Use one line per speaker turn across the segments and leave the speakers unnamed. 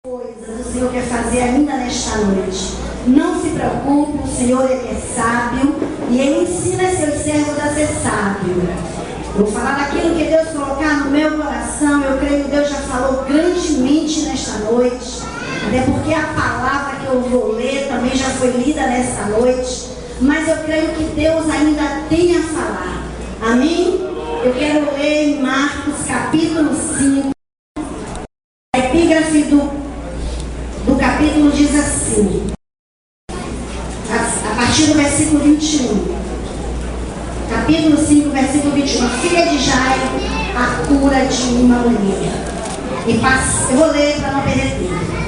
coisas o Senhor quer fazer ainda nesta noite. Não se preocupe, o Senhor ele é sábio e Ele ensina seus servos a ser sábio. Vou falar daquilo que Deus colocar no meu coração. Eu creio que Deus já falou grandemente nesta noite. Até porque a palavra que eu vou ler também já foi lida nesta noite. Mas eu creio que Deus ainda tem a falar. Amém? Eu quero ler em Marcos capítulo 5. A epígrafe do capítulo diz assim, a partir do versículo 21. Capítulo 5, versículo 21. A filha de Jairo, a cura de uma mulher. Eu vou ler para não perder tempo.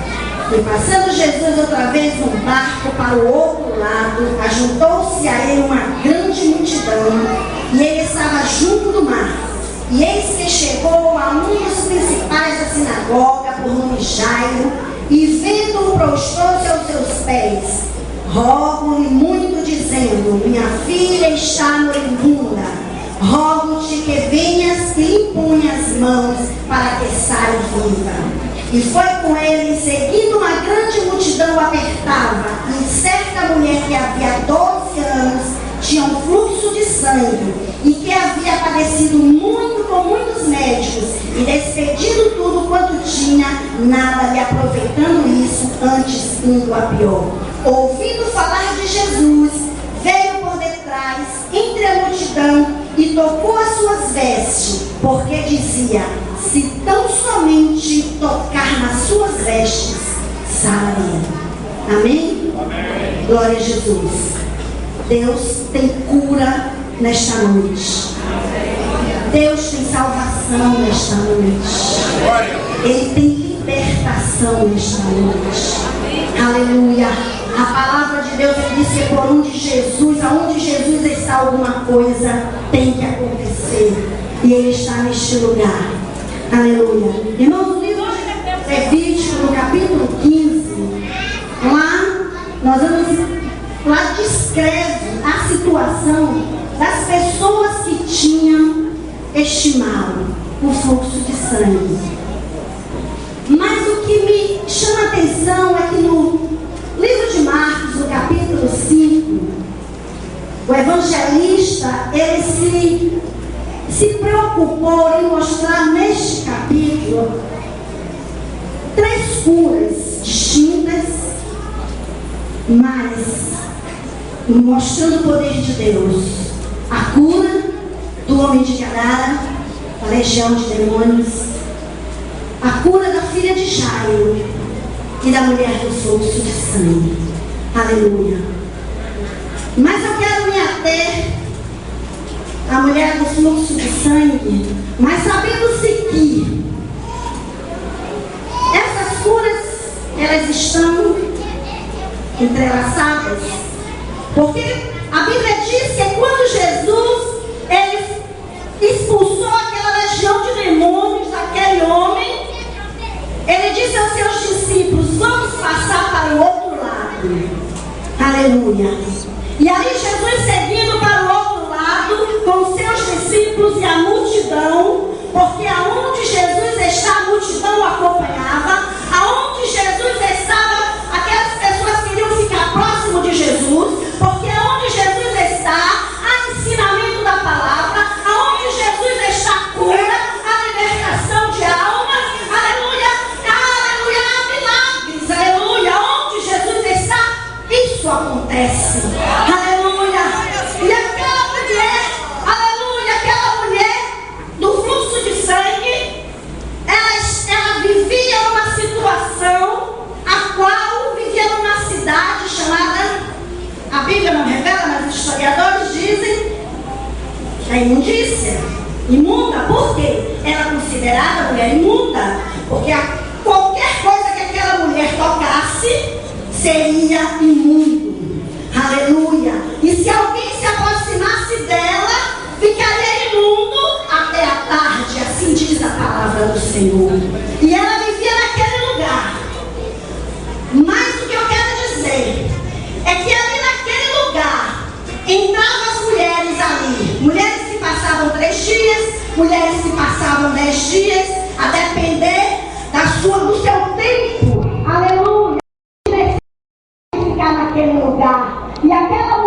E passando Jesus outra vez num barco para o outro lado, ajuntou-se a ele uma grande multidão, e ele estava junto do mar. E eis que chegou a um dos principais da sinagoga, por nome Jairo, e vendo-o, prostrou-se aos seus pés. Rogo-lhe muito, dizendo: minha filha está moribunda. Rogo-te que venhas e lhe impõe as mãos para que saia viva. E foi com ele, seguindo uma grande multidão apertava, e certa mulher que havia 12 anos tinha um fluxo de sangue, e que havia padecido muito com muitos médicos, e despedido tudo quanto tinha, nada lhe aproveitando isso, antes indo a pior. Ouvindo falar de Jesus, veio por detrás, entre a multidão, e tocou as suas vestes, porque dizia: se tão somente tocar nas suas vestes, sararei. Amém? Amém? Glória a Jesus. Deus tem cura nesta noite. Deus tem salvação nesta noite. Ele tem libertação nesta noite. Aleluia. A palavra de Deus diz que por onde Jesus está, alguma coisa tem que acontecer. E Ele está neste lugar. Aleluia. Irmãos, no livro de Levítico, no capítulo 15, lá descreve a situação das pessoas que tinham este mal, o fluxo de sangue. Mas o que me chama a atenção é que no livro de Marcos, no capítulo 5, o evangelista, ele se preocupou em mostrar neste capítulo 3 curas distintas, mas mostrando o poder de Deus. A cura do homem de Gadara, a legião de demônios, a cura da filha de Jairo e da mulher do fluxo de sangue. Aleluia. Mas eu quero me ater à mulher do fluxo de sangue, mas sabendo-se que essas curas, elas estão entrelaçadas, porque a Bíblia diz que quando Jesus ele expulsou aquela legião de demônios daquele homem, ele disse aos seus discípulos: vamos passar para o outro lado. Aleluia. E ali Jesus seguindo para o outro lado com seus discípulos e a multidão, porque aonde Jesus está, a multidão o acompanhava. Aonde Jesus estava, aquelas pessoas queriam ficar próximo de Jesus, porque aonde Jesus está, há ensinamento da palavra. Aonde Jesus está, a cura, a libertação de almas. Aleluia, aleluia, milagres, aleluia. Onde Jesus está, isso acontece. Aleluia. E aquela mulher, aleluia, aquela mulher do fluxo de sangue, ela vivia numa situação a qual vivia numa cidade chamada, a Bíblia não revela, mas os historiadores dizem, a imundícia. Imunda, por quê? Era considerada mulher imunda, porque qualquer coisa que aquela mulher tocasse seria imundo. Aleluia. E se alguém se aproximasse dela, ficaria imundo até a tarde, assim diz a palavra do Senhor. E ela vivia naquele lugar. Mas o que eu quero dizer é que ali naquele lugar entravam as mulheres ali, mulheres que passavam 3 dias, mulheres que passavam 10 dias, a depender do seu tempo
naquele lugar. E aquela